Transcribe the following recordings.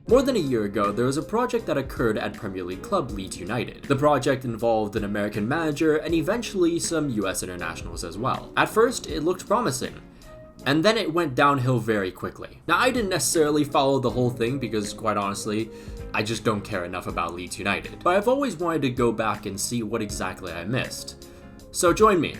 More than a year ago, there was a project that occurred at Premier League club Leeds United. The project involved an American manager and eventually some US internationals as well. At first, it looked promising, and then it went downhill very quickly. Now, I didn't necessarily follow the whole thing because, quite honestly, I just don't care enough about Leeds United. But I've always wanted to go back and see what exactly I missed. So join me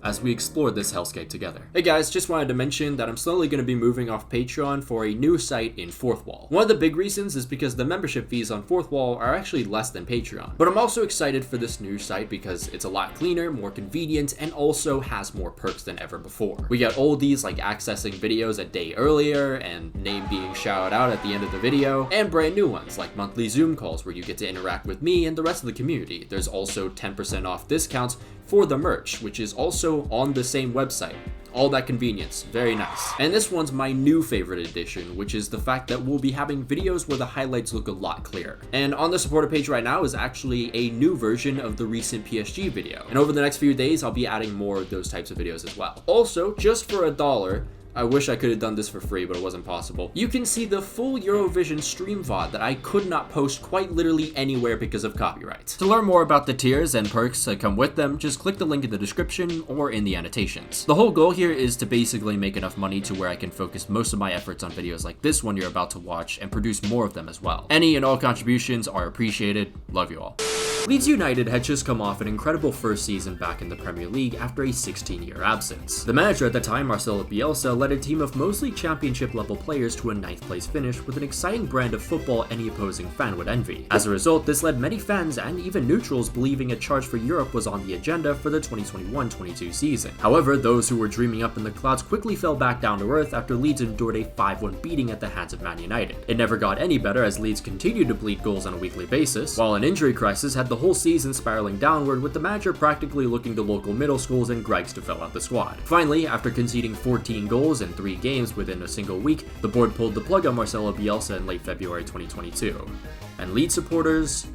as we explore this hellscape together. Hey guys, just wanted to mention that I'm slowly going to be moving off Patreon for a new site in Fourth Wall. One of the big reasons is because the membership fees on Fourth Wall are actually less than Patreon. But I'm also excited for this new site because it's a lot cleaner, more convenient, and also has more perks than ever before. We got oldies like accessing videos a day earlier and name being shouted out at the end of the video, and brand new ones like monthly Zoom calls where you get to interact with me and the rest of the community. There's also 10% off discounts for the merch, which is also on the same website. All that convenience, very nice. And this one's my new favorite addition, which is the fact that we'll be having videos where the highlights look a lot clearer. And on the supporter page right now is actually a new version of the recent PSG video. And over the next few days, I'll be adding more of those types of videos as well. Also, just for $1, I wish I could have done this for free, but it wasn't possible. You can see the full Eurovision stream VOD that I could not post quite literally anywhere because of copyright. To learn more about the tiers and perks that come with them, just click the link in the description or in the annotations. The whole goal here is to basically make enough money to where I can focus most of my efforts on videos like this one you're about to watch and produce more of them as well. Any and all contributions are appreciated. Love you all. Leeds United had just come off an incredible first season back in the Premier League after a 16-year absence. The manager at the time, Marcelo Bielsa, led a team of mostly championship-level players to a 9th place finish with an exciting brand of football any opposing fan would envy. As a result, this led many fans and even neutrals believing a charge for Europe was on the agenda for the 2021-22 season. However, those who were dreaming up in the clouds quickly fell back down to earth after Leeds endured a 5-1 beating at the hands of Man United. It never got any better as Leeds continued to bleed goals on a weekly basis, while an injury crisis had the whole season spiraling downward, with the manager practically looking to local middle schools and Greggs to fill out the squad. Finally, after conceding 14 goals in 3 games within a single week, the board pulled the plug on Marcelo Bielsa in late February 2022. And Leeds supporters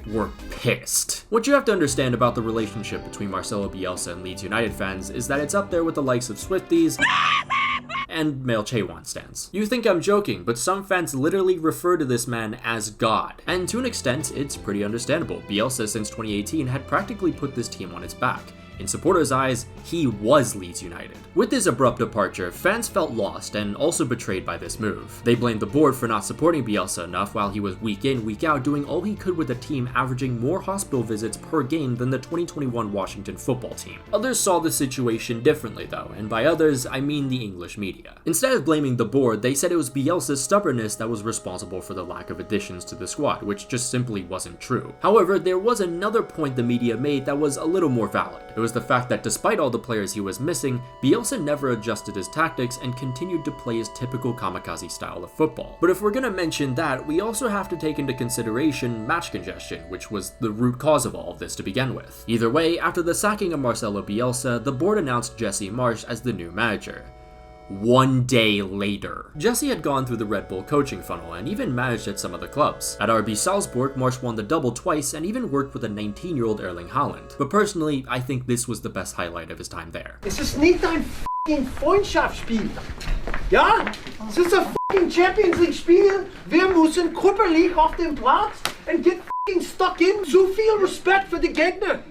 were pissed. What you have to understand about the relationship between Marcelo Bielsa and Leeds United fans is that it's up there with the likes of Swifties and male Che-Wan stans. You think I'm joking, but some fans literally refer to this man as God. And to an extent, it's pretty understandable. Bielsa since 2018 had practically put this team on its back. In supporters' eyes, he was Leeds United. With his abrupt departure, fans felt lost and also betrayed by this move. They blamed the board for not supporting Bielsa enough while he was week in, week out doing all he could with the team, averaging more hospital visits per game than the 2021 Washington football team. Others saw the situation differently though, and by others, I mean the English media. Instead of blaming the board, they said it was Bielsa's stubbornness that was responsible for the lack of additions to the squad, which just simply wasn't true. However, there was another point the media made that was a little more valid. It was the fact that despite all the players he was missing, Bielsa never adjusted his tactics and continued to play his typical kamikaze style of football. But if we're gonna mention that, we also have to take into consideration match congestion, which was the root cause of all of this to begin with. Either way, after the sacking of Marcelo Bielsa, the board announced Jesse Marsch as the new manager. 1 day later. Jesse had gone through the Red Bull coaching funnel and even managed at some other clubs. At RB Salzburg, Marsch won the double twice and even worked with a 19-year-old Erling Haaland. But personally, I think this was the best highlight of his time there. Es ist nicht ein f***ing Freundschaftsspiel. Ja? Es ist ein f***ing Champions League Spiel. Wir müssen körperlich auf dem Platz and get f***ing stuck in. Zu viel Respekt für die Gegner.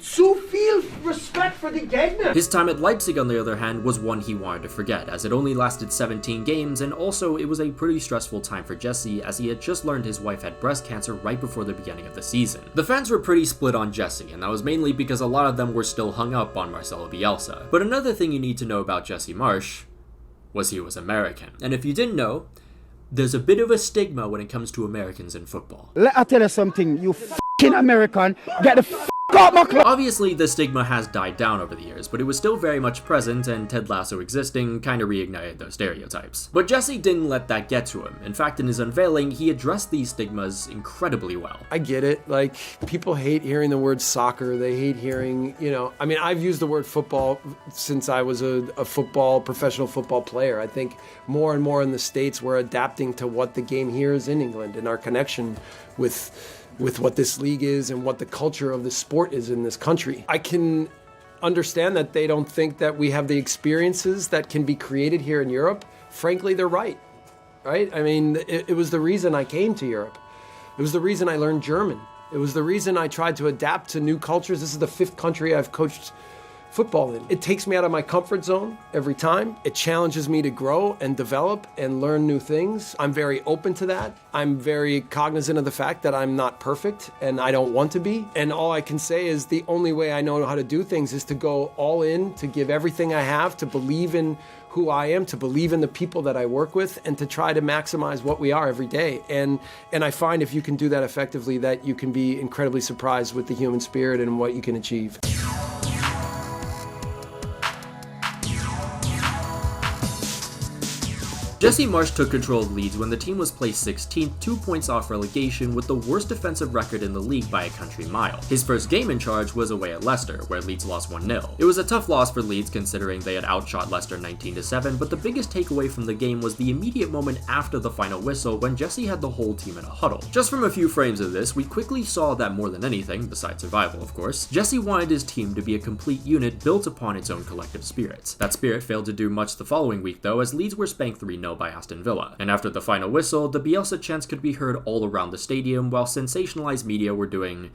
Zu viel respect for the Gegner. His time at Leipzig, on the other hand, was one he wanted to forget, as it only lasted 17 games, and also it was a pretty stressful time for Jesse, as he had just learned his wife had breast cancer right before the beginning of the season. The fans were pretty split on Jesse, and that was mainly because a lot of them were still hung up on Marcelo Bielsa. But another thing you need to know about Jesse Marsch was he was American. And if you didn't know, there's a bit of a stigma when it comes to Americans in football. Let me tell you something, you f***ing American, get the f*** Obviously, the stigma has died down over the years, but it was still very much present, and Ted Lasso existing kinda reignited those stereotypes. But Jesse didn't let that get to him. In fact, in his unveiling, he addressed these stigmas incredibly well. I get it. Like, people hate hearing the word soccer. They hate hearing, I mean, I've used the word football since I was a professional football player. I think more and more in the States, we're adapting to what the game here is in England and our connection with what this league is and what the culture of the sport is in this country. I can understand that they don't think that we have the experiences that can be created here in Europe. Frankly, they're right. right? I mean, it was the reason I came to Europe. It was the reason I learned German. It was the reason I tried to adapt to new cultures. This is the 5th country I've coached football in. It takes me out of my comfort zone every time. It challenges me to grow and develop and learn new things. I'm very open to that. I'm very cognizant of the fact that I'm not perfect and I don't want to be. And all I can say is the only way I know how to do things is to go all in, to give everything I have, to believe in who I am, to believe in the people that I work with, and to try to maximize what we are every day. And I find if you can do that effectively, that you can be incredibly surprised with the human spirit and what you can achieve. Jesse Marsch took control of Leeds when the team was placed 16th, 2 points off relegation, with the worst defensive record in the league by a country mile. His first game in charge was away at Leicester, where Leeds lost 1-0. It was a tough loss for Leeds considering they had outshot Leicester 19-7, but the biggest takeaway from the game was the immediate moment after the final whistle when Jesse had the whole team in a huddle. Just from a few frames of this, we quickly saw that more than anything, besides survival of course, Jesse wanted his team to be a complete unit built upon its own collective spirit. That spirit failed to do much the following week though, as Leeds were spanked 3-0 by Aston Villa. And after the final whistle, the BIELSA chants could be heard all around the stadium while sensationalized media were doing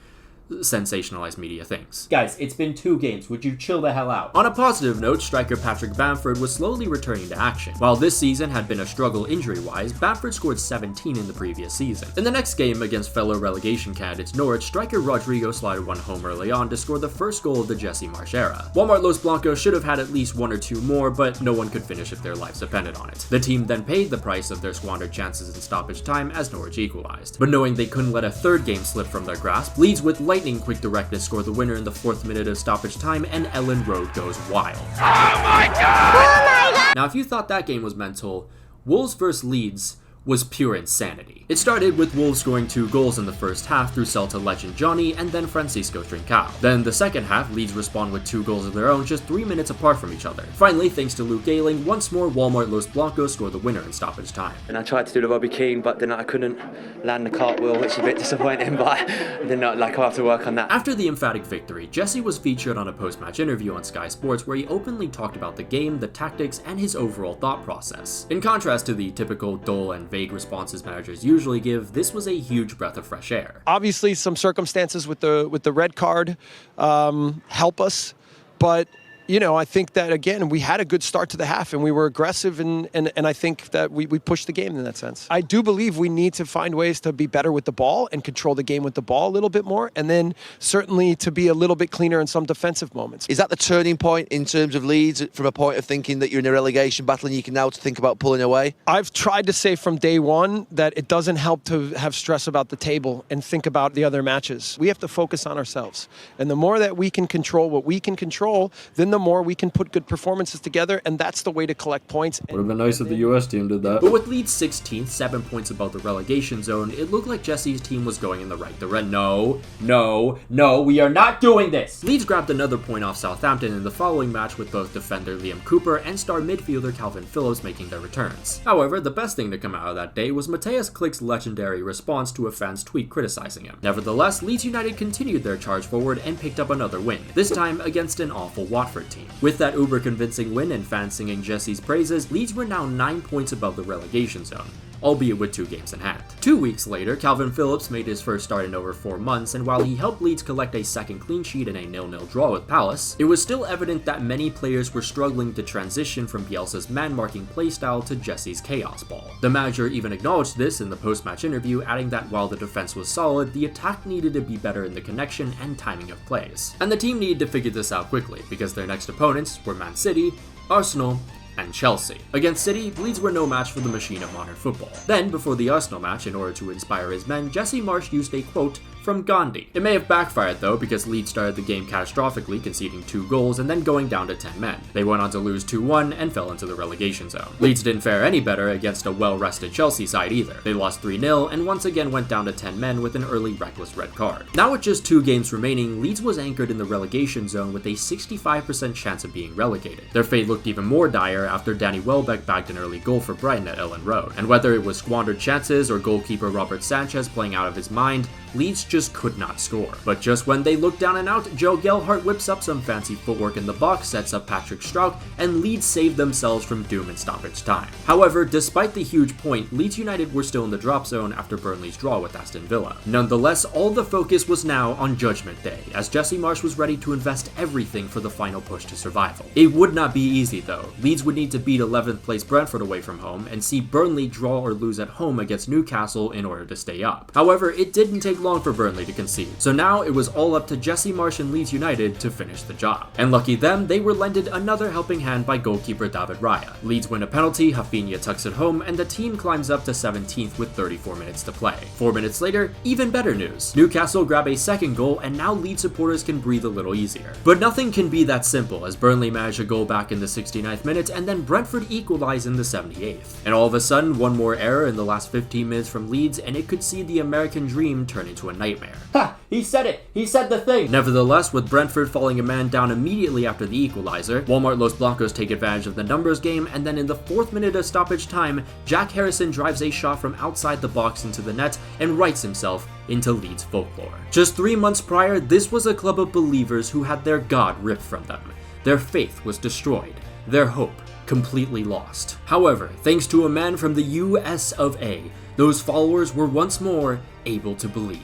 sensationalized media things. Guys, it's been 2 games, would you chill the hell out? On a positive note, striker Patrick Bamford was slowly returning to action. While this season had been a struggle injury-wise, Bamford scored 17 in the previous season. In the next game against fellow relegation candidates Norwich, striker Rodrigo slided one home early on to score the first goal of the Jesse Marsch era. Walmart Los Blancos should have had at least 1 or 2 more, but no one could finish if their lives depended on it. The team then paid the price of their squandered chances in stoppage time as Norwich equalized. But knowing they couldn't let a 3rd game slip from their grasp, Leeds with lightning quick directness scored the winner in the 4th minute of stoppage time, and Ellen Road goes wild. Oh my god! Oh my god! Now if you thought that game was mental, Wolves vs Leeds was pure insanity. It started with Wolves scoring 2 goals in the first half through Celta legend Johnny and then Francisco Trincao. Then the second half, Leeds respond with 2 goals of their own just 3 minutes apart from each other. Finally, thanks to Luke Ayling, once more Walmart Los Blancos scored the winner in stoppage time. And I tried to do the Robbie Keane, but then I couldn't land the cartwheel, which is a bit disappointing, but I did not, I'll have to work on that. After the emphatic victory, Jesse was featured on a post-match interview on Sky Sports where he openly talked about the game, the tactics, and his overall thought process. In contrast to the typical dull and vague responses managers usually give, this was a huge breath of fresh air. Obviously, some circumstances with the red card help us, but you know, I think that, again, we had a good start to the half and we were aggressive and I think that we pushed the game in that sense. I do believe we need to find ways to be better with the ball and control the game with the ball a little bit more, and then certainly to be a little bit cleaner in some defensive moments. Is that the turning point in terms of Leeds from a point of thinking that you're in a relegation battle and you can now think about pulling away? I've tried to say from day one that it doesn't help to have stress about the table and think about the other matches. We have to focus on ourselves. And the more that we can control what we can control, then the more we can put good performances together, and that's the way to collect points. Would have been nice if the US team did that. But with Leeds 16th, 7 points above the relegation zone, it looked like Jesse's team was going in the right direction. No, we are not doing this! Leeds grabbed another point off Southampton in the following match with both defender Liam Cooper and star midfielder Calvin Phillips making their returns. However, the best thing to come out of that day was Matthias Klick's legendary response to a fan's tweet criticizing him. Nevertheless, Leeds United continued their charge forward and picked up another win, this time against an awful Watford team. With that uber convincing win and fans singing Jesse's praises, Leeds were now 9 points above the relegation zone, albeit with 2 games in hand. 2 weeks later, Calvin Phillips made his first start in over 4 months, and while he helped Leeds collect a second clean sheet in a 0-0 draw with Palace, it was still evident that many players were struggling to transition from Bielsa's man-marking playstyle to Jesse's chaos ball. The manager even acknowledged this in the post-match interview, adding that while the defense was solid, the attack needed to be better in the connection and timing of plays. And the team needed to figure this out quickly, because their next opponents were Man City, Arsenal, and Chelsea. Against City, Leeds were no match for the machine of modern football. Then, before the Arsenal match, in order to inspire his men, Jesse Marsch used a quote from Gandhi. It may have backfired though, because Leeds started the game catastrophically, conceding 2 goals and then going down to 10 men. They went on to lose 2-1 and fell into the relegation zone. Leeds didn't fare any better against a well-rested Chelsea side either. They lost 3-0 and once again went down to 10 men with an early reckless red card. Now with just 2 games remaining, Leeds was anchored in the relegation zone with a 65% chance of being relegated. Their fate looked even more dire there after Danny Welbeck bagged an early goal for Brighton at Ellen Road. And whether it was squandered chances or goalkeeper Robert Sanchez playing out of his mind, Leeds just could not score. But just when they looked down and out, Joe Gelhardt whips up some fancy footwork in the box, sets up Patrick Strauch, and Leeds saved themselves from doom in stoppage time. However, despite the huge point, Leeds United were still in the drop zone after Burnley's draw with Aston Villa. Nonetheless, all the focus was now on Judgment Day, as Jesse Marsch was ready to invest everything for the final push to survival. It would not be easy though. Leeds would need to beat 11th place Brentford away from home and see Burnley draw or lose at home against Newcastle in order to stay up. However, it didn't take long for Burnley to concede, so now it was all up to Jesse Marsch and Leeds United to finish the job. And lucky them, they were lended another helping hand by goalkeeper David Raya. Leeds win a penalty, Rafinha tucks it home, and the team climbs up to 17th with 34 minutes to play. 4 minutes later, even better news. Newcastle grab a second goal, and now Leeds supporters can breathe a little easier. But nothing can be that simple, as Burnley managed a goal back in the 69th minute, and then Brentford equalize in the 78th. And all of a sudden, one more error in the last 15 minutes from Leeds, and it could see the American dream turn into a nightmare. Ha! He said it! He said the thing! Nevertheless, with Brentford falling a man down immediately after the equalizer, Walmart Los Blancos take advantage of the numbers game, and then in the 4th minute of stoppage time, Jack Harrison drives a shot from outside the box into the net and writes himself into Leeds folklore. Just 3 months prior, this was a club of believers who had their God ripped from them. Their faith was destroyed. Their hope completely lost. However, thanks to a man from the US of A, those followers were once more able to believe.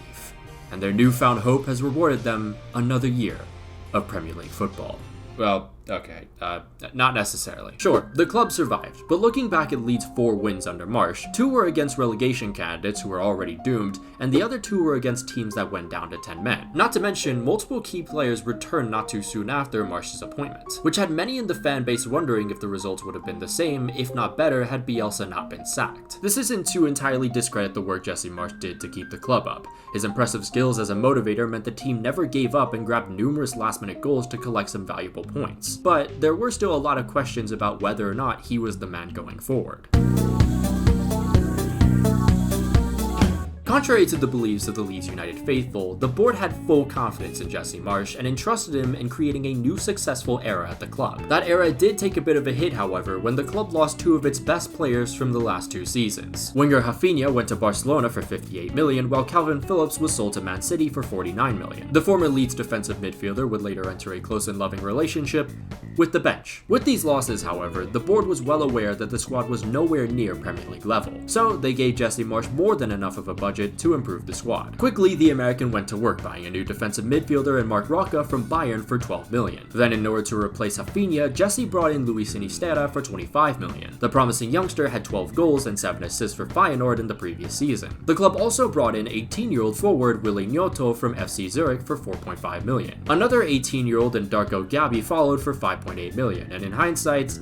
And their newfound hope has rewarded them another year of Premier League football. Well, okay, not necessarily. Sure, the club survived, but looking back at Leeds' 4 wins under Marsch, 2 were against relegation candidates who were already doomed, and the other 2 were against teams that went down to 10 men. Not to mention, multiple key players returned not too soon after Marsch's appointment, which had many in the fan base wondering if the results would have been the same, if not better, had Bielsa not been sacked. This isn't to entirely discredit the work Jesse Marsch did to keep the club up. His impressive skills as a motivator meant the team never gave up and grabbed numerous last-minute goals to collect some valuable points. But there were still a lot of questions about whether or not he was the man going forward. Contrary to the beliefs of the Leeds United faithful, the board had full confidence in Jesse Marsch and entrusted him in creating a new successful era at the club. That era did take a bit of a hit, however, when the club lost 2 of its best players from the last 2 seasons. Winger Rafinha went to Barcelona for 58 million, while Calvin Phillips was sold to Man City for 49 million. The former Leeds defensive midfielder would later enter a close and loving relationship with the bench. With these losses, however, the board was well aware that the squad was nowhere near Premier League level, so they gave Jesse Marsch more than enough of a budget to improve the squad. Quickly, the American went to work buying a new defensive midfielder in Marc Roca from Bayern for 12 million. Then in order to replace Rafinha, Jesse brought in Luis Sinisterra for 25 million. The promising youngster had 12 goals and 7 assists for Feyenoord in the previous season. The club also brought in 18-year-old forward Willy Gnotto from FC Zurich for 4.5 million. Another 18-year-old in Darko Gabi followed for 5.8 million, and in hindsight,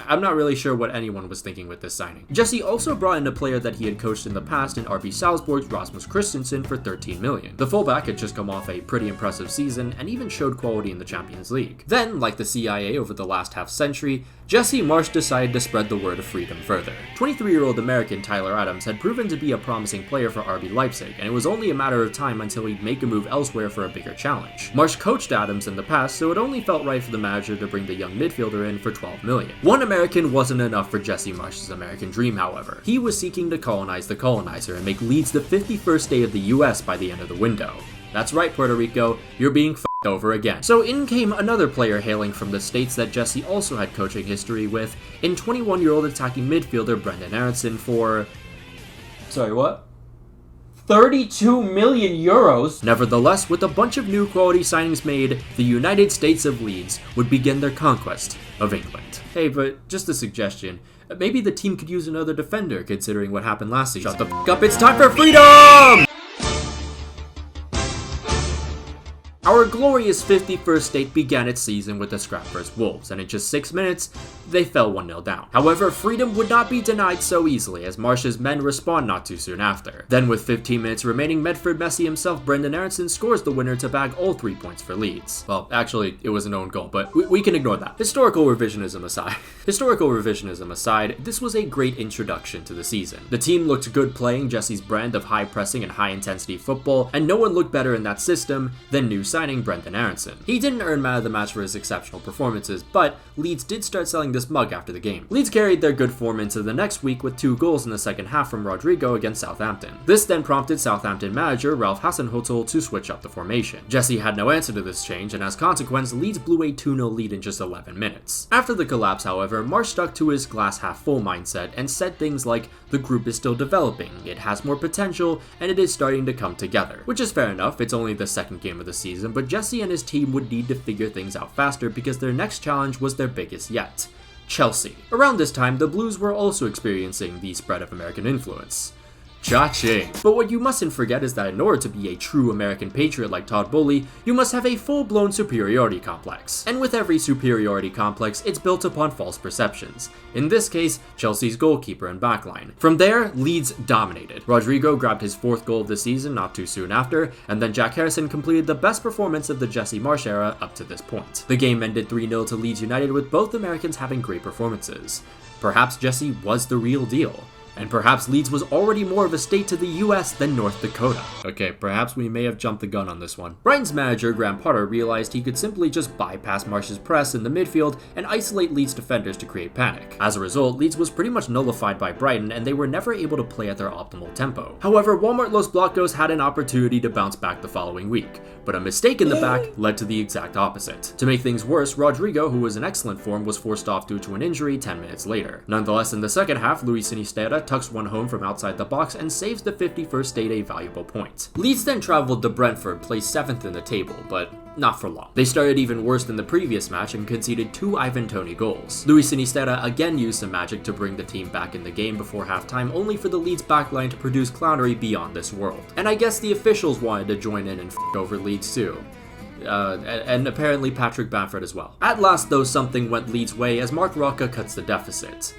I'm not really sure what anyone was thinking with this signing. Jesse also brought in a player that he had coached in the past in RB Salzburg's Rasmus Christensen for 13 million. The fullback had just come off a pretty impressive season and even showed quality in the Champions League. Then, like the CIA over the last half century, Jesse Marsch decided to spread the word of freedom further. 23-year-old American Tyler Adams had proven to be a promising player for RB Leipzig, and it was only a matter of time until he'd make a move elsewhere for a bigger challenge. Marsch coached Adams in the past, so it only felt right for the manager to bring the young midfielder in for 12 million. One American wasn't enough for Jesse Marsch's American dream, however. He was seeking to colonize the colonizer and make Leeds the 51st state of the US by the end of the window. That's right, Puerto Rico, you're being f***ed over again. So in came another player hailing from the states that Jesse also had coaching history with, in 21-year-old attacking midfielder Brendan Aronson for... Sorry, what? 32 million euros. Nevertheless, with a bunch of new quality signings made, the United States of Leeds would begin their conquest of England. Hey, but just a suggestion. Maybe the team could use another defender, considering what happened last season. Shut the f*** up, it's time for freedom! Our glorious 51st state began its season with a scrap vs Wolves, and in just 6 minutes, they fell 1-0 down. However, freedom would not be denied so easily, as Marsch's men respond not too soon after. Then with 15 minutes remaining, Medford Messi himself, Brendan Aronson, scores the winner to bag all 3 points for Leeds. Well, actually, it was an own goal, but we can ignore that. Historical revisionism aside, this was a great introduction to the season. The team looked good playing Jesse's brand of high pressing and high intensity football, and no one looked better in that system than new signing signing Brendan Aronson. He didn't earn man of the match for his exceptional performances, but Leeds did start selling this mug after the game. Leeds carried their good form into the next week with 2 goals in the second half from Rodrigo against Southampton. This then prompted Southampton manager Ralph Hasenhüttl to switch up the formation. Jesse had no answer to this change, and as consequence, Leeds blew a 2-0 lead in just 11 minutes. After the collapse, however, Marsch stuck to his glass half full mindset and said things like, "The group is still developing, it has more potential, and it is starting to come together." Which is fair enough, it's only the second game of the season, but Jesse and his team would need to figure things out faster because their next challenge was their biggest yet: Chelsea. Around this time, the Blues were also experiencing the spread of American influence. Cha-ching. But what you mustn't forget is that in order to be a true American patriot like Todd Boehly, you must have a full-blown superiority complex. And with every superiority complex, it's built upon false perceptions. In this case, Chelsea's goalkeeper and backline. From there, Leeds dominated. Rodrigo grabbed his 4th goal of the season not too soon after, and then Jack Harrison completed the best performance of the Jesse Marsch era up to this point. The game ended 3-0 to Leeds United, with both Americans having great performances. Perhaps Jesse was the real deal. And perhaps Leeds was already more of a state to the US than North Dakota. Okay, perhaps we may have jumped the gun on this one. Brighton's manager, Graham Potter, realized he could simply just bypass Marsch's press in the midfield and isolate Leeds defenders to create panic. As a result, Leeds was pretty much nullified by Brighton, and they were never able to play at their optimal tempo. However, Walmart Los Blancos had an opportunity to bounce back the following week, but a mistake in the back led to the exact opposite. To make things worse, Rodrigo, who was in excellent form, was forced off due to an injury 10 minutes later. Nonetheless, in the second half, Luis Sinisterra tucks one home from outside the box and saves the 51st state a valuable point. Leeds then traveled to Brentford, placed 7th in the table, but not for long. They started even worse than the previous match and conceded 2 Ivan Toney goals. Luis Sinisterra again used some magic to bring the team back in the game before halftime, only for the Leeds backline to produce clownery beyond this world. And I guess the officials wanted to join in and f*** over Leeds too. And apparently Patrick Bamford as well. At last though, something went Leeds' way as Mark Rocca cuts the deficit,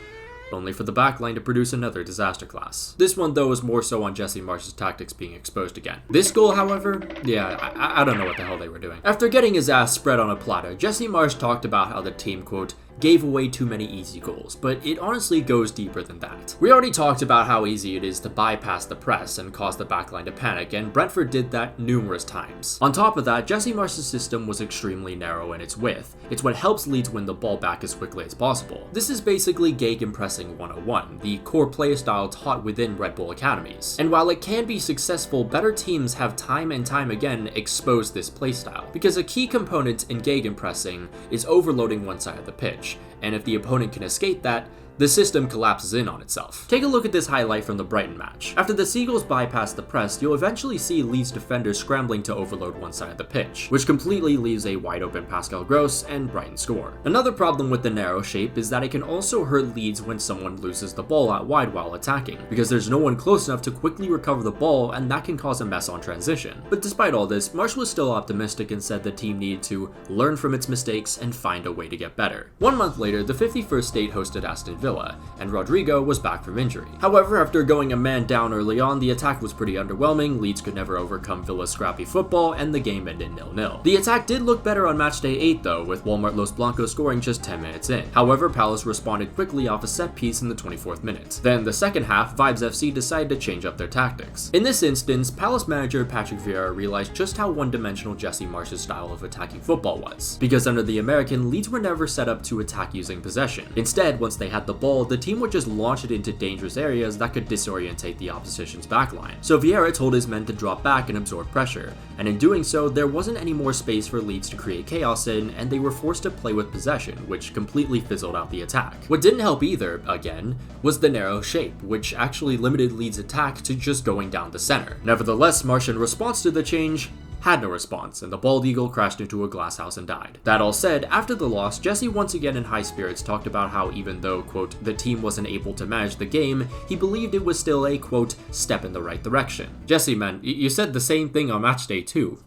only for the backline to produce another disaster class. This one though was more so on Jesse Marsch's tactics being exposed again. This goal, however, yeah, I don't know what the hell they were doing. After getting his ass spread on a platter, Jesse Marsch talked about how the team, quote, gave away too many easy goals, but it honestly goes deeper than that. We already talked about how easy it is to bypass the press and cause the backline to panic, and Brentford did that numerous times. On top of that, Jesse Marsch's system was extremely narrow in its width. It's what helps Leeds win the ball back as quickly as possible. This is basically gegenpressing 101, the core play style taught within Red Bull academies. And while it can be successful, better teams have time and time again exposed this playstyle, because a key component in gegenpressing is overloading one side of the pitch, and if the opponent can escape that, the system collapses in on itself. Take a look at this highlight from the Brighton match. After the Seagulls bypass the press, you'll eventually see Leeds defenders scrambling to overload one side of the pitch, which completely leaves a wide open Pascal Gross and Brighton score. Another problem with the narrow shape is that it can also hurt Leeds when someone loses the ball out wide while attacking, because there's no one close enough to quickly recover the ball, and that can cause a mess on transition. But despite all this, Marsch was still optimistic and said the team needed to learn from its mistakes and find a way to get better. 1 month later, the 51st state hosted Aston Villa, and Rodrigo was back from injury. However, after going a man down early on, the attack was pretty underwhelming, Leeds could never overcome Villa's scrappy football, and the game ended 0-0. The attack did look better on matchday 8 though, with Walmart Los Blancos scoring just 10 minutes in. However, Palace responded quickly off a set piece in the 24th minute. Then, the second half, Vibes FC decided to change up their tactics. In this instance, Palace manager Patrick Vieira realized just how one-dimensional Jesse Marsch's style of attacking football was. Because under the American, Leeds were never set up to attack using possession. Instead, once they had the ball, the team would just launch it into dangerous areas that could disorientate the opposition's backline. So Vieira told his men to drop back and absorb pressure, and in doing so, there wasn't any more space for Leeds to create chaos in, and they were forced to play with possession, which completely fizzled out the attack. What didn't help either, again, was the narrow shape, which actually limited Leeds' attack to just going down the center. Nevertheless, Marsch, in response to the change, had no response, and the bald eagle crashed into a glass house and died. That all said, after the loss, Jesse once again in high spirits talked about how even though, quote, the team wasn't able to manage the game, he believed it was still a, quote, step in the right direction. Jesse, man, you said the same thing on match day too.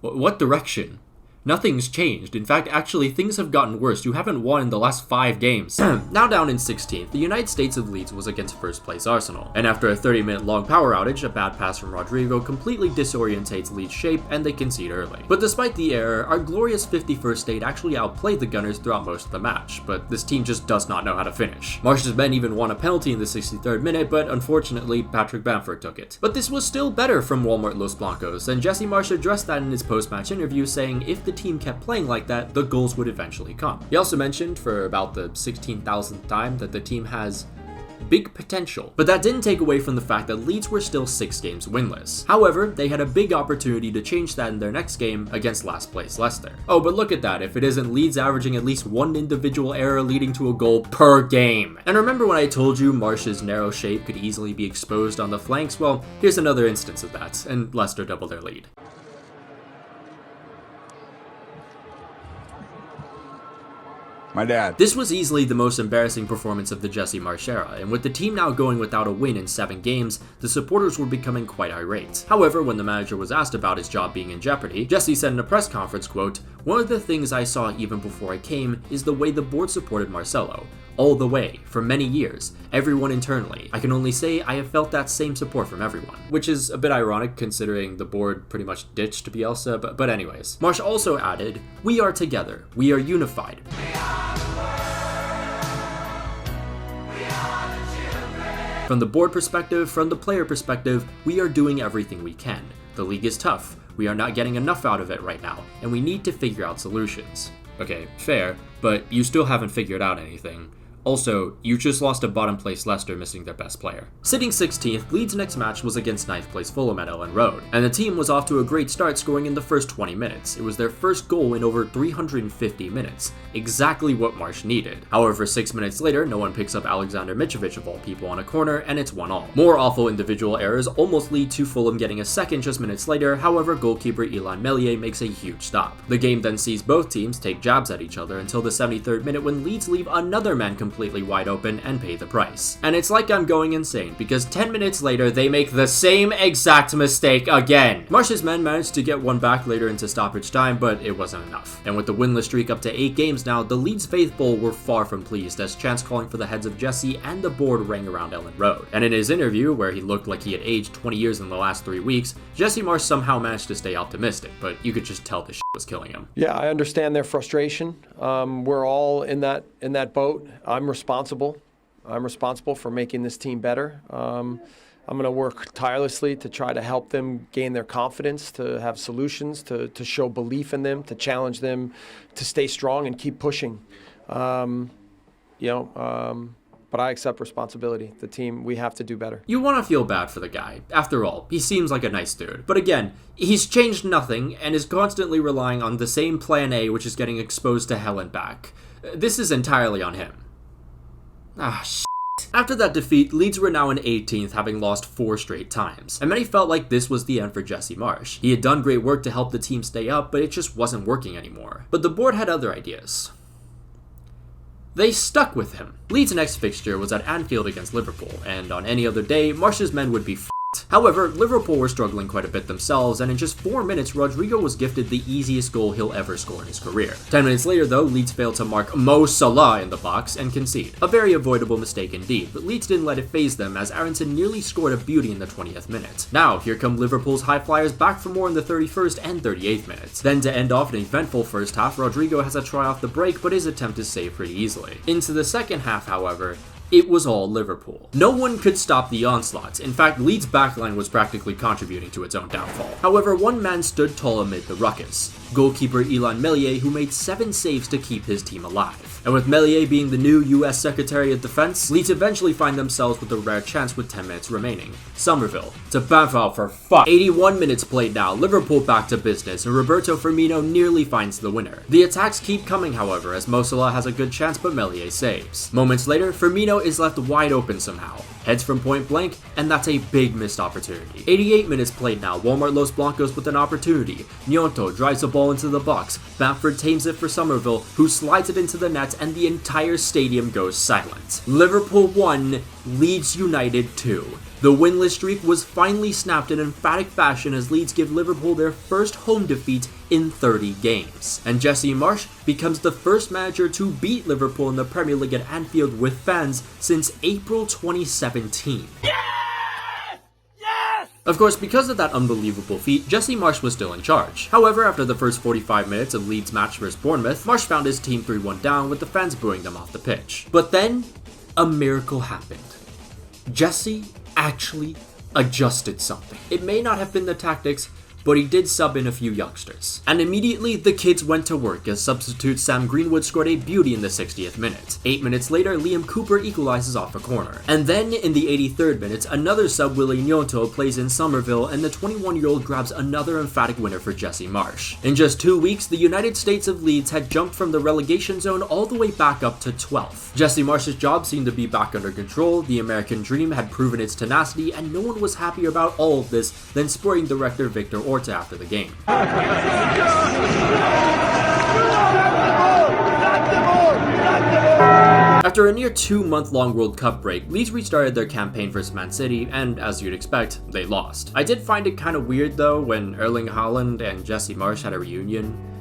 What direction? Nothing's changed. In fact, actually, things have gotten worse. You haven't won in the last 5 games. Now down in 16th, the United States of Leeds was against first place Arsenal. And after a 30-minute long power outage, a bad pass from Rodrigo completely disorientates Leeds' shape and they concede early. But despite the error, our glorious 51st state actually outplayed the Gunners throughout most of the match, but this team just does not know how to finish. Marsch's men even won a penalty in the 63rd minute, but unfortunately, Patrick Bamford took it. But this was still better from Walmart Los Blancos, and Jesse Marsch addressed that in his post-match interview, saying if the team kept playing like that, the goals would eventually come. He also mentioned for about the 16,000th time that the team has big potential, but that didn't take away from the fact that Leeds were still 6 games winless. However, they had a big opportunity to change that in their next game against last place Leicester. Oh, but look at that, if it isn't Leeds averaging at least 1 individual error leading to a goal per game. And remember when I told you Marsch's narrow shape could easily be exposed on the flanks? Well, here's another instance of that, and Leicester doubled their lead. My dad. This was easily the most embarrassing performance of the Jesse Marsch era, and with the team now going without a win in 7 games, the supporters were becoming quite irate. However, when the manager was asked about his job being in jeopardy, Jesse said in a press conference, quote, "One of the things I saw even before I came is the way the board supported Marcelo. All the way, for many years, everyone internally. I can only say I have felt that same support from everyone." Which is a bit ironic considering the board pretty much ditched Bielsa, but anyways. Marsch also added, "We are together. We are unified. From the board perspective, from the player perspective, we are doing everything we can. The league is tough. We are not getting enough out of it right now, and we need to figure out solutions." Okay, fair, but you still haven't figured out anything. Also, you just lost to bottom place Leicester missing their best player. Sitting 16th, Leeds' next match was against 9th place Fulham at Ellen Road, and the team was off to a great start, scoring in the first 20 minutes. It was their first goal in over 350 minutes, exactly what Marsch needed. However, 6 minutes later, no one picks up Alexander Mitrovic of all people on a corner, and it's 1-1. More awful individual errors almost lead to Fulham getting a second just minutes later. However, goalkeeper Ilan Meslier makes a huge stop. The game then sees both teams take jabs at each other until the 73rd minute when Leeds leave another man completely wide open and pay the price. And it's like I'm going insane, because 10 minutes later they make the same exact mistake again. Marsch's men managed to get one back later into stoppage time, but it wasn't enough. And with the winless streak up to 8 games now, the Leeds faithful were far from pleased, as chants calling for the heads of Jesse and the board rang around Ellen Road. And in his interview, where he looked like he had aged 20 years in the last 3 weeks, Jesse Marsch somehow managed to stay optimistic, but you could just tell this shit was killing him. Yeah, I understand their frustration. We're all in that boat. I'm responsible for making this team better. I'm going to work tirelessly to try to help them gain their confidence, to have solutions, to show belief in them, to challenge them, to stay strong and keep pushing. But I accept responsibility. The team, we have to do better. You want to feel bad for the guy. After all, he seems like a nice dude. But again, he's changed nothing and is constantly relying on the same plan A, which is getting exposed to hell and back. This is entirely on him. Ah, shit. After that defeat, Leeds were now in 18th, having lost 4 straight times, and many felt like this was the end for Jesse Marsch. He had done great work to help the team stay up, but it just wasn't working anymore. But the board had other ideas. They stuck with him. Leeds' next fixture was at Anfield against Liverpool, and on any other day, Marsch's men would be f***ed. However, Liverpool were struggling quite a bit themselves, and in just 4 minutes, Rodrigo was gifted the easiest goal he'll ever score in his career. 10 minutes later, though, Leeds failed to mark Mo Salah in the box and concede. A very avoidable mistake indeed, but Leeds didn't let it faze them, as Aronson nearly scored a beauty in the 20th minute. Now, here come Liverpool's high flyers back for more in the 31st and 38th minutes. Then, to end off an eventful first half, Rodrigo has a try off the break, but his attempt is saved pretty easily. Into the second half, however, it was all Liverpool. No one could stop the onslaught. In fact, Leeds' backline was practically contributing to its own downfall. However, one man stood tall amid the ruckus. Goalkeeper Ilan Meslier, who made 7 saves to keep his team alive. And with Meslier being the new US Secretary of Defense, Leeds eventually find themselves with a rare chance with 10 minutes remaining. Somerville to Bamford for fuck. 81 minutes played now, Liverpool back to business, and Roberto Firmino nearly finds the winner. The attacks keep coming, however, as Mo Salah has a good chance, but Meslier saves. Moments later, Firmino is left wide open somehow. heads from point blank, and that's a big missed opportunity. 88 minutes played now, Walmart Los Blancos with an opportunity. Gnonto drives the ball into the box, Bamford tames it for Somerville, who slides it into the net, and the entire stadium goes silent. Liverpool 1, Leeds United 2. The winless streak was finally snapped in emphatic fashion as Leeds give Liverpool their first home defeat in 30 games. And Jesse Marsch becomes the first manager to beat Liverpool in the Premier League at Anfield with fans since April 2017. Of course, because of that unbelievable feat, Jesse Marsch was still in charge. However, after the first 45 minutes of Leeds' match versus Bournemouth, Marsch found his team 3-1 down with the fans booing them off the pitch. But then, a miracle happened. Jesse actually adjusted something. It may not have been the tactics, but he did sub in a few youngsters. And immediately, the kids went to work as substitute Sam Greenwood scored a beauty in the 60th minute. 8 minutes later, Liam Cooper equalizes off a corner. And then, in the 83rd minute, another sub Willie Gnonto plays in Somerville, and the 21-year-old grabs another emphatic winner for Jesse Marsch. In just 2 weeks, the United States of Leeds had jumped from the relegation zone all the way back up to 12th. Jesse Marsch's job seemed to be back under control, the American dream had proven its tenacity, and no one was happier about all of this than sporting director Victor Orta after the game. After a near 2-month-long World Cup break, Leeds restarted their campaign versus Man City, and as you'd expect, they lost. I did find it kind of weird though when Erling Haaland and Jesse Marsch had a reunion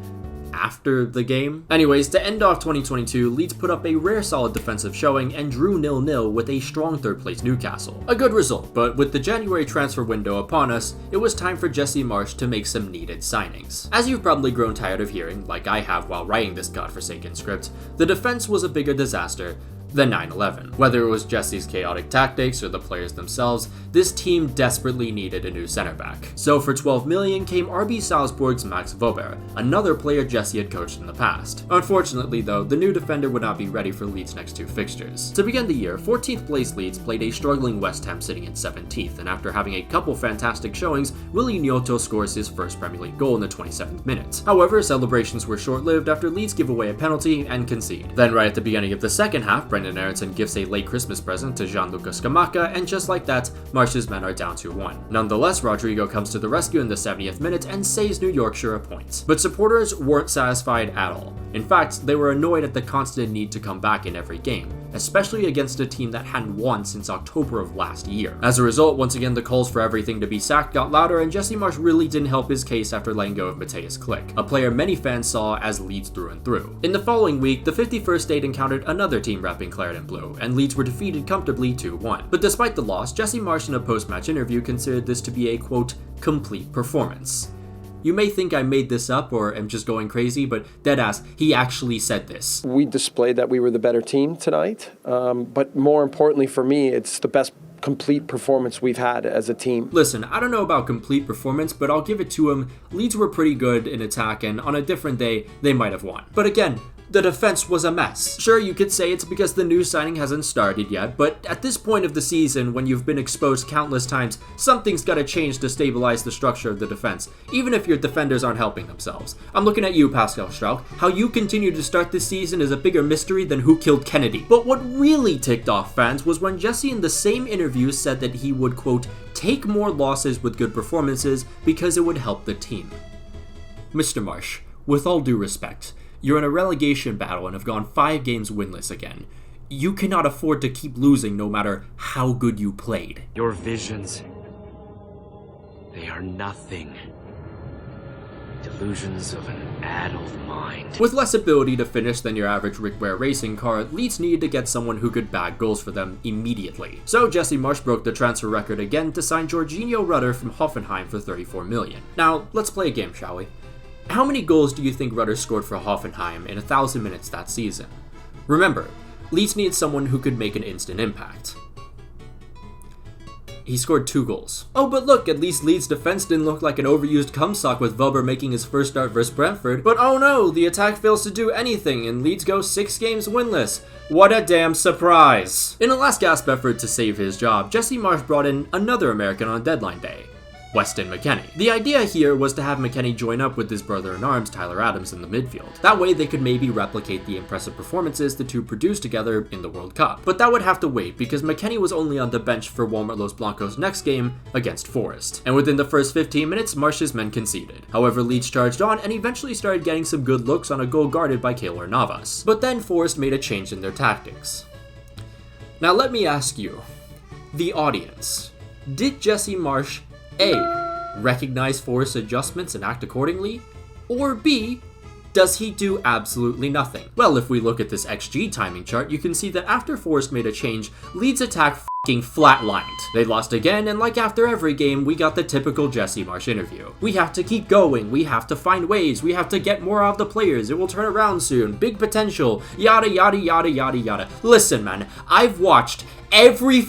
after the game. Anyways, to end off 2022, Leeds put up a rare solid defensive showing and drew 0-0 with a strong third place Newcastle. A good result, but with the January transfer window upon us, it was time for Jesse Marsch to make some needed signings. As you've probably grown tired of hearing, like I have while writing this godforsaken script, the defense was a bigger disaster than 9/11. Whether it was Jesse's chaotic tactics or the players themselves, this team desperately needed a new center back. So for 12 million came RB Salzburg's Max Wober, another player Jesse had coached in the past. Unfortunately though, the new defender would not be ready for Leeds' next 2 fixtures. To begin the year, 14th place Leeds played a struggling West Ham sitting in 17th, and after having a couple fantastic showings, Willie Gnonto scores his first Premier League goal in the 27th minute. However, celebrations were short-lived after Leeds give away a penalty and concede. Then right at the beginning of the second half, Brendan Aronson gives a late Christmas present to Gianluca Scamacca, and just like that, Marsch's men are down 2-1. Nonetheless, Rodrigo comes to the rescue in the 70th minute and saves New Yorkshire a point. But supporters weren't satisfied at all. In fact, they were annoyed at the constant need to come back in every game, especially against a team that hadn't won since October of last year. As a result, once again the calls for everything to be sacked got louder, and Jesse Marsch really didn't help his case after letting go of Mateusz Klich, a player many fans saw as Leeds through and through. In the following week, the 51st state encountered another team wrapping claret and blue, and Leeds were defeated comfortably 2-1. But despite the loss, Jesse Marsch in a post-match interview considered this to be a, quote, complete performance. You may think I made this up or am just going crazy, but deadass, he actually said this. We displayed that we were the better team tonight, but more importantly for me, it's the best complete performance we've had as a team. Listen, I don't know about complete performance, but I'll give it to him. Leeds were pretty good in attack, and on a different day, they might have won. But again, the defense was a mess. Sure, you could say it's because the new signing hasn't started yet, but at this point of the season, when you've been exposed countless times, something's gotta change to stabilize the structure of the defense, even if your defenders aren't helping themselves. I'm looking at you, Pascal Strauch. How you continue to start this season is a bigger mystery than who killed Kennedy. But what really ticked off fans was when Jesse in the same interview said that he would, quote, take more losses with good performances because it would help the team. Mr. Marsch, with all due respect, you're in a relegation battle and have gone 5 games winless again. You cannot afford to keep losing no matter how good you played. Your visions, they are nothing. Delusions of an addled mind. With less ability to finish than your average Rick Ware racing car, Leeds needed to get someone who could bag goals for them immediately. So Jesse Marsch broke the transfer record again to sign Jorginho Rutter from Hoffenheim for 34 million. Now, let's play a game, shall we? How many goals do you think Rutter scored for Hoffenheim in 1,000 minutes that season? Remember, Leeds needed someone who could make an instant impact. He scored 2 goals. Oh, but look, at least Leeds' defense didn't look like an overused cumsock with Wober making his first start versus Brentford. But oh no, the attack fails to do anything and Leeds go 6 games winless. What a damn surprise. In a last gasp effort to save his job, Jesse Marsch brought in another American on deadline day. Weston McKennie. The idea here was to have McKennie join up with his brother-in-arms Tyler Adams in the midfield. That way they could maybe replicate the impressive performances the two produced together in the World Cup. But that would have to wait because McKennie was only on the bench for Walmart Los Blancos' next game against Forest. And within the first 15 minutes, Marsch's men conceded. However, Leeds charged on and eventually started getting some good looks on a goal guarded by Keylor Navas. But then Forest made a change in their tactics. Now let me ask you, the audience, did Jesse Marsch A, recognize Forest's adjustments and act accordingly? Or B, does he do absolutely nothing? Well, if we look at this XG timing chart, you can see that after Forest made a change, Leeds' attack f***ing flatlined. They lost again, and like after every game, we got the typical Jesse Marsch interview. We have to keep going, we have to find ways, we have to get more out of the players, it will turn around soon, big potential, yada yada yada yada yada. Listen man, I've watched every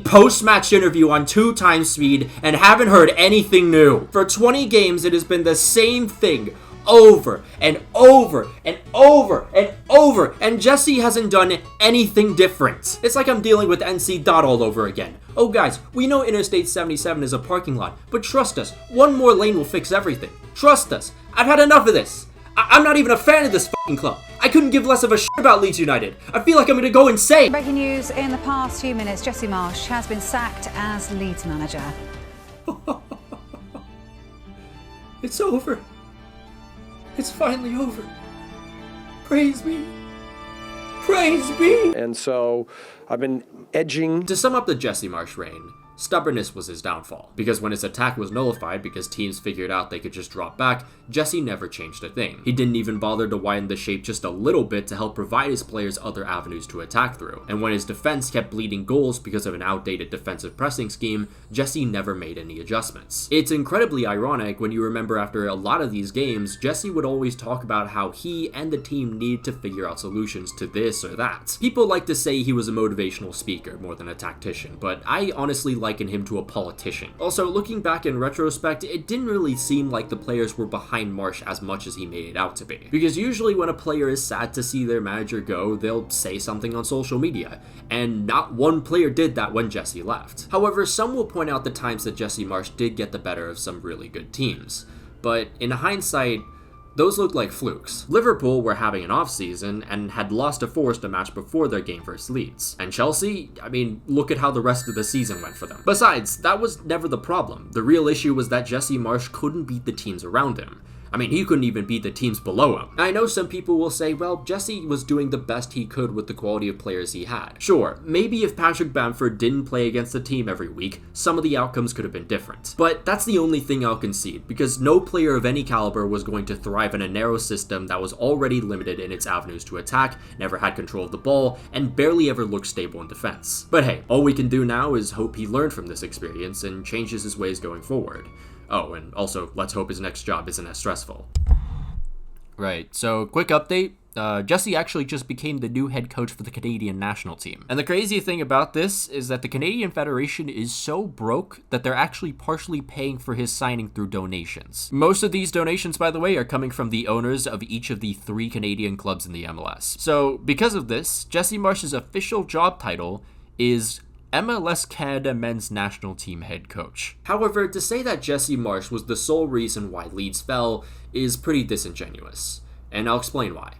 post-match interview on 2x speed and haven't heard anything new. For 20 games, it has been the same thing over and over and over and over, and Jesse hasn't done anything different. It's like I'm dealing with NC Dot all over again. Oh guys, we know Interstate 77 is a parking lot, but trust us, one more lane will fix everything. Trust us, I've had enough of this. I'm not even a fan of this fucking club. I couldn't give less of a shit about Leeds United. I feel like I'm gonna go insane. Breaking news, in the past few minutes, Jesse Marsch has been sacked as Leeds manager. It's over. It's finally over. Praise me. Praise me. And so I've been edging. To sum up the Jesse Marsch reign, stubbornness was his downfall, because when his attack was nullified because teams figured out they could just drop back, Jesse never changed a thing. He didn't even bother to widen the shape just a little bit to help provide his players other avenues to attack through, and when his defense kept bleeding goals because of an outdated defensive pressing scheme, Jesse never made any adjustments. It's incredibly ironic when you remember after a lot of these games, Jesse would always talk about how he and the team needed to figure out solutions to this or that. People like to say he was a motivational speaker more than a tactician, but I honestly liken him to a politician. Also, looking back in retrospect, it didn't really seem like the players were behind Marsch as much as he made it out to be. Because usually when a player is sad to see their manager go, they'll say something on social media, and not one player did that when Jesse left. However, some will point out the times that Jesse Marsch did get the better of some really good teams, but in hindsight, those looked like flukes. Liverpool were having an off-season and had lost to Forest a match before their game versus Leeds. And Chelsea, I mean, look at how the rest of the season went for them. Besides, that was never the problem. The real issue was that Jesse Marsch couldn't beat the teams around him. I mean, he couldn't even beat the teams below him. I know some people will say, well, Jesse was doing the best he could with the quality of players he had. Sure, maybe if Patrick Bamford didn't play against the team every week, some of the outcomes could have been different. But that's the only thing I'll concede, because no player of any caliber was going to thrive in a narrow system that was already limited in its avenues to attack, never had control of the ball, and barely ever looked stable in defense. But hey, all we can do now is hope he learned from this experience and changes his ways going forward. Oh, and also, let's hope his next job isn't as stressful. Right, so quick update. Jesse actually just became the new head coach for the Canadian national team. And the crazy thing about this is that the Canadian Federation is so broke that they're actually partially paying for his signing through donations. Most of these donations, by the way, are coming from the owners of each of the 3 Canadian clubs in the MLS. So, because of this, Jesse Marsch's official job title is MLS Canada men's national team head coach. However, to say that Jesse Marsch was the sole reason why Leeds fell is pretty disingenuous, and I'll explain why.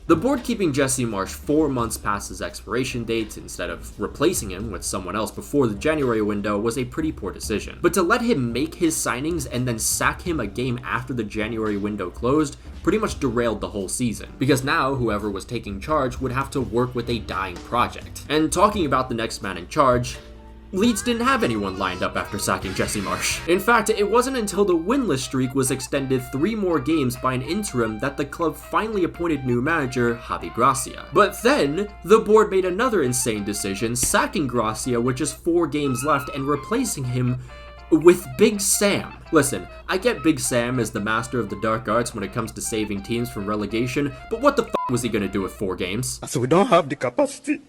The board keeping Jesse Marsch 4 months past his expiration date instead of replacing him with someone else before the January window was a pretty poor decision. But to let him make his signings and then sack him a game after the January window closed pretty much derailed the whole season, because now whoever was taking charge would have to work with a dying project. And talking about the next man in charge, Leeds didn't have anyone lined up after sacking Jesse Marsch. In fact, it wasn't until the winless streak was extended 3 more games by an interim that the club finally appointed new manager Javi Gracia. But then, the board made another insane decision, sacking Gracia with just 4 games left and replacing him with Big Sam. Listen, I get Big Sam as the master of the dark arts when it comes to saving teams from relegation, but what the f*** was he gonna do with 4 games? So we don't have the capacity.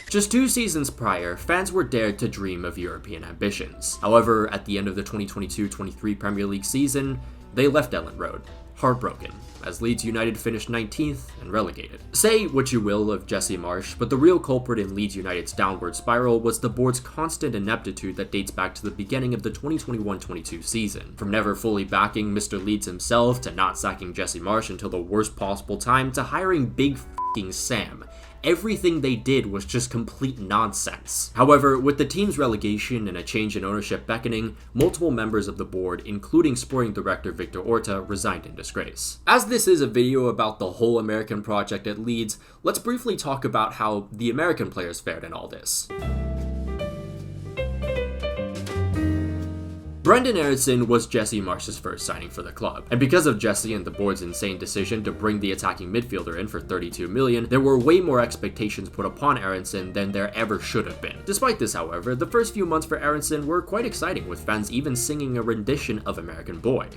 Just 2 seasons prior, fans were dared to dream of European ambitions. However, at the end of the 2022-23 Premier League season, they left Ellen Road. heartbroken, as Leeds United finished 19th and relegated. Say what you will of Jesse Marsch, but the real culprit in Leeds United's downward spiral was the board's constant ineptitude that dates back to the beginning of the 2021-22 season. From never fully backing Mr. Leeds himself, to not sacking Jesse Marsch until the worst possible time, to hiring Big F***ing Sam. Everything they did was just complete nonsense. However, with the team's relegation and a change in ownership beckoning, multiple members of the board, including sporting director Victor Orta, resigned in disgrace. As this is a video about the whole American project at Leeds, let's briefly talk about how the American players fared in all this. Brenden Aaronson was Jesse Marsch's first signing for the club, and because of Jesse and the board's insane decision to bring the attacking midfielder in for $32 million, there were way more expectations put upon Aaronson than there ever should have been. Despite this, however, the first few months for Aaronson were quite exciting, with fans even singing a rendition of American Boy.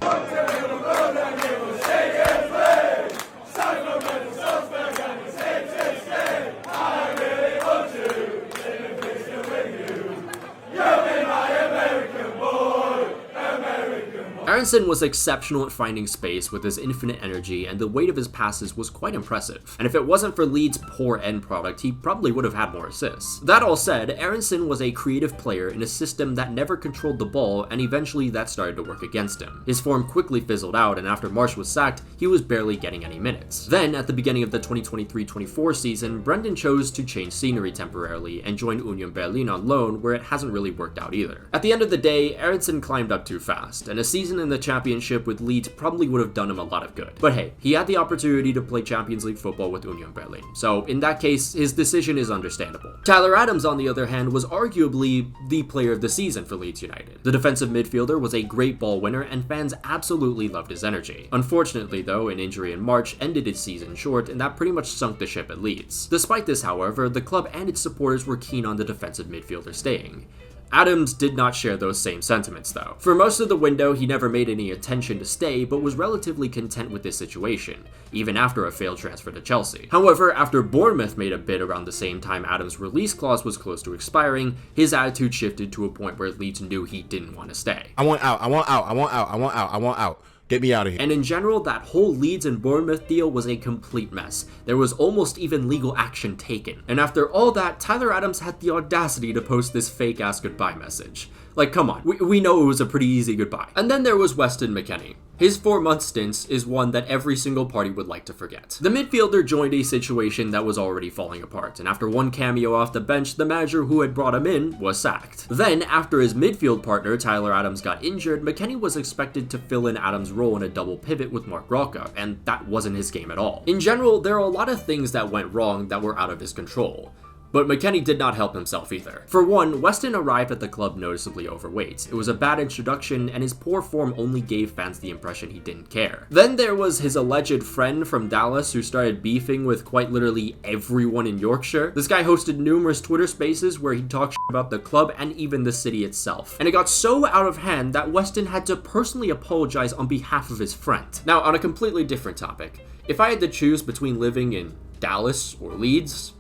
Aaronson was exceptional at finding space with his infinite energy, and the weight of his passes was quite impressive. And if it wasn't for Leeds' poor end product, he probably would have had more assists. That all said, Aaronson was a creative player in a system that never controlled the ball, and eventually that started to work against him. His form quickly fizzled out, and after Marsch was sacked, he was barely getting any minutes. Then, at the beginning of the 2023-24 season, Brenden chose to change scenery temporarily and join Union Berlin on loan, where it hasn't really worked out either. At the end of the day, Aaronson climbed up too fast, and a season in the championship with Leeds probably would have done him a lot of good. But hey, he had the opportunity to play Champions League football with Union Berlin, so in that case, his decision is understandable. Tyler Adams, on the other hand, was arguably the player of the season for Leeds United. The defensive midfielder was a great ball winner, and fans absolutely loved his energy. Unfortunately though, an injury in March ended his season short, and that pretty much sunk the ship at Leeds. Despite this, however, the club and its supporters were keen on the defensive midfielder staying. Adams did not share those same sentiments though. For most of the window, he never made any intention to stay, but was relatively content with this situation, even after a failed transfer to Chelsea. However, after Bournemouth made a bid around the same time Adams' release clause was close to expiring, his attitude shifted to a point where Leeds knew he didn't want to stay. I want out, I want out, I want out, I want out, I want out. Get me out of here. And in general, that whole Leeds and Bournemouth deal was a complete mess. There was almost even legal action taken. And after all that, Tyler Adams had the audacity to post this fake-ass goodbye message. Like, come on, we know it was a pretty easy goodbye. And then there was Weston McKennie. His 4-month stint is one that every single party would like to forget. The midfielder joined a situation that was already falling apart, and after one cameo off the bench, the manager who had brought him in was sacked. Then, after his midfield partner Tyler Adams got injured, McKennie was expected to fill in Adams' role in a double pivot with Mark Roca, and that wasn't his game at all. In general, there are a lot of things that went wrong that were out of his control. But McKennie did not help himself either. For one, Weston arrived at the club noticeably overweight. It was a bad introduction, and his poor form only gave fans the impression he didn't care. Then there was his alleged friend from Dallas who started beefing with quite literally everyone in Yorkshire. This guy hosted numerous Twitter spaces where he'd talk shit about the club and even the city itself. And it got so out of hand that Weston had to personally apologize on behalf of his friend. Now, on a completely different topic, if I had to choose between living in Dallas or Leeds,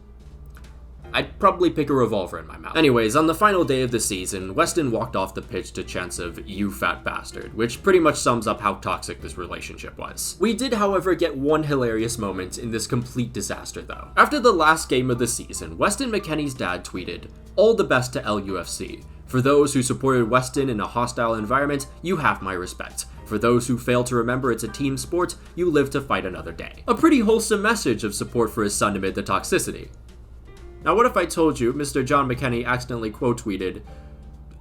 I'd probably pick a revolver in my mouth. Anyways, on the final day of the season, Weston walked off the pitch to chants of "you fat bastard," which pretty much sums up how toxic this relationship was. We did, however, get one hilarious moment in this complete disaster though. After the last game of the season, Weston McKennie's dad tweeted, "All the best to LUFC. For those who supported Weston in a hostile environment, you have my respect. For those who fail to remember it's a team sport, you live to fight another day." A pretty wholesome message of support for his son amid the toxicity. Now what if I told you Mr. John McKennie accidentally quote-tweeted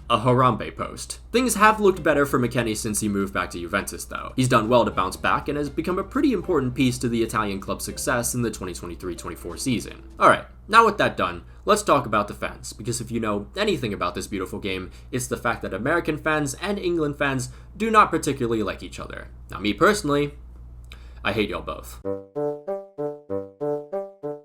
a Harambe post? Things have looked better for McKennie since he moved back to Juventus though. He's done well to bounce back and has become a pretty important piece to the Italian club's success in the 2023-24 season. Alright, now with that done, let's talk about the fans, because if you know anything about this beautiful game, it's the fact that American fans and England fans do not particularly like each other. Now me personally, I hate y'all both.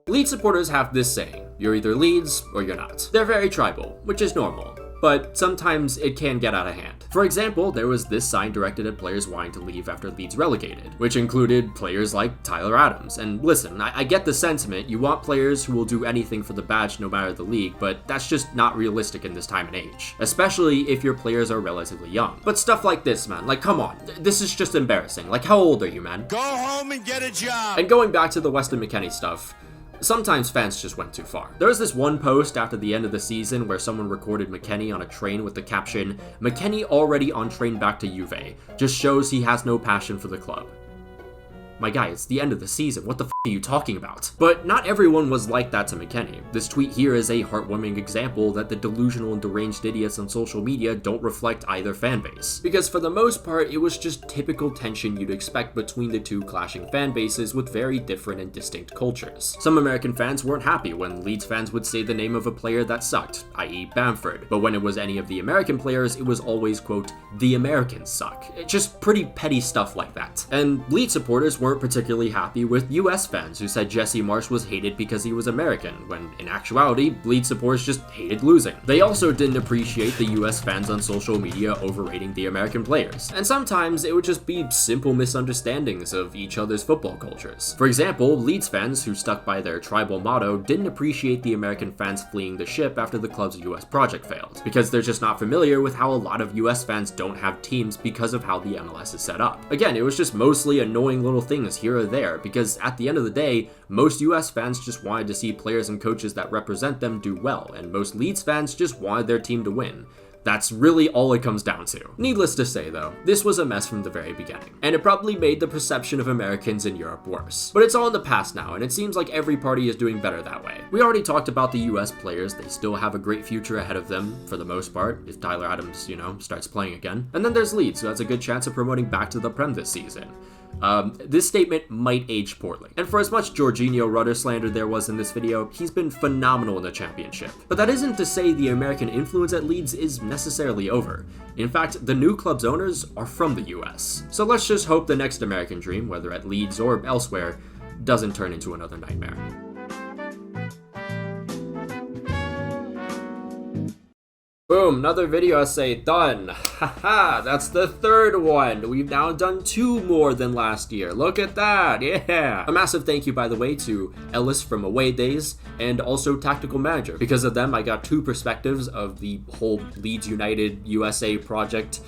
Leeds supporters have this saying, you're either Leeds or you're not. They're very tribal, which is normal. but sometimes it can get out of hand. For example, there was this sign directed at players wanting to leave after Leeds relegated, which included players like Tyler Adams. And listen, I get the sentiment, you want players who will do anything for the badge no matter the league, but that's just not realistic in this time and age, especially if your players are relatively young. But stuff like this, man, like come on, this is just embarrassing. Like how old are you, man? Go home and get a job. And going back to the Weston McKennie stuff, sometimes fans just went too far. There was this one post after the end of the season where someone recorded McKennie on a train with the caption, "McKennie already on train back to Juve, just shows he has no passion for the club." My guy, it's the end of the season, what the f are you talking about? But not everyone was like that to McKennie. This tweet here is a heartwarming example that the delusional and deranged idiots on social media don't reflect either fan base. Because for the most part, it was just typical tension you'd expect between the two clashing fan bases with very different and distinct cultures. Some American fans weren't happy when Leeds fans would say the name of a player that sucked, i.e. Bamford, but when it was any of the American players, it was always, quote, "the Americans suck." Just pretty petty stuff like that. And Leeds supporters weren't particularly happy with US fans who said Jesse Marsch was hated because he was American, when in actuality, Leeds supporters just hated losing. They also didn't appreciate the US fans on social media overrating the American players, and sometimes it would just be simple misunderstandings of each other's football cultures. For example, Leeds fans who stuck by their tribal motto didn't appreciate the American fans fleeing the ship after the club's US project failed, because they're just not familiar with how a lot of US fans don't have teams because of how the MLS is set up. Again, it was just mostly annoying little things here or there, because at the end of the day, most US fans just wanted to see players and coaches that represent them do well, and most Leeds fans just wanted their team to win. That's really all it comes down to. Needless to say though, this was a mess from the very beginning, and it probably made the perception of Americans in Europe worse. But it's all in the past now, and it seems like every party is doing better that way. We already talked about the US players, they still have a great future ahead of them, for the most part, if Tyler Adams, starts playing again. And then there's Leeds, who has a good chance of promoting back to the Prem this season. This statement might age poorly. And for as much Jorginho rudder slander there was in this video, he's been phenomenal in the championship. But that isn't to say the American influence at Leeds is necessarily over. In fact, the new club's owners are from the US. So let's just hope the next American dream, whether at Leeds or elsewhere, doesn't turn into another nightmare. Boom, another video essay done. Haha, that's the third one. We've now done 2 more than last year. Look at that, yeah. A massive thank you, by the way, to Ellis from Away Days and also Tactical Manager. Because of them, I got 2 perspectives of the whole Leeds United USA project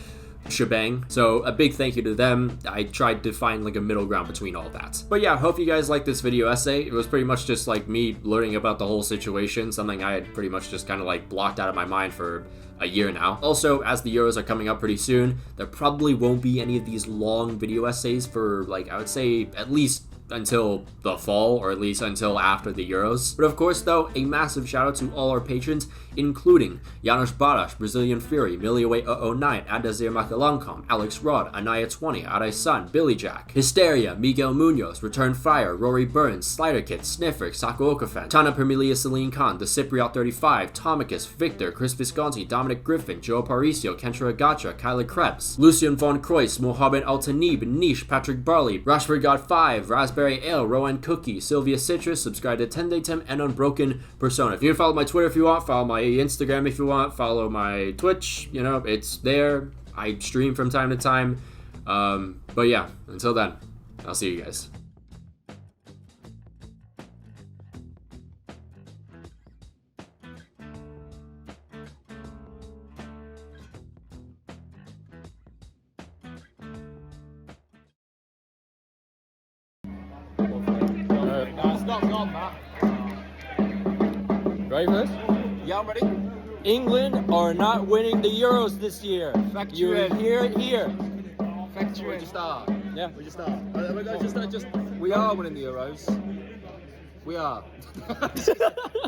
shebang. So a big thank you to them. I tried to find like a middle ground between all that. But yeah, hope you guys liked this video essay. It was pretty much just like me learning about the whole situation, something I had pretty much just kind of like blocked out of my mind for a year now. Also, as the Euros are coming up pretty soon, there probably won't be any of these long video essays for like, I would say at least until the fall, or at least until after the Euros. But of course though, a massive shout out to all our patrons, including Janos Barash, Brazilian Fury, Miliaway009, Adazir Makalankam, Alex Rod, Anaya20, Arai Sun, Billy Jack, Hysteria, Miguel Munoz, Return Fire, Rory Burns, Slider Kit, Sniffer, Sako Okafen, Tana Permilia Celine Khan, The Cypriot 35, Tomicus, Victor, Chris Visconti, Dominic Griffin, Joe Paricio, Kentra Agacha, Kyla Krebs, Lucian von Kreuz, Mohamed Altanib, Nish, Patrick Barley, Rashford God 5, Raspberry Ale, Rowan Cookie, Sylvia Citrus, subscribe to Tendatem, and Unbroken Persona. If you can follow my Twitter if you want, follow my Instagram if you want, follow my Twitch, it's there. I stream from time to time. But yeah, until then, I'll see you guys. Ready for this? Yeah, I'm ready. England are not winning the Euros this year. You hear it here. We just are. Yeah, We just are. We are winning the Euros. We are.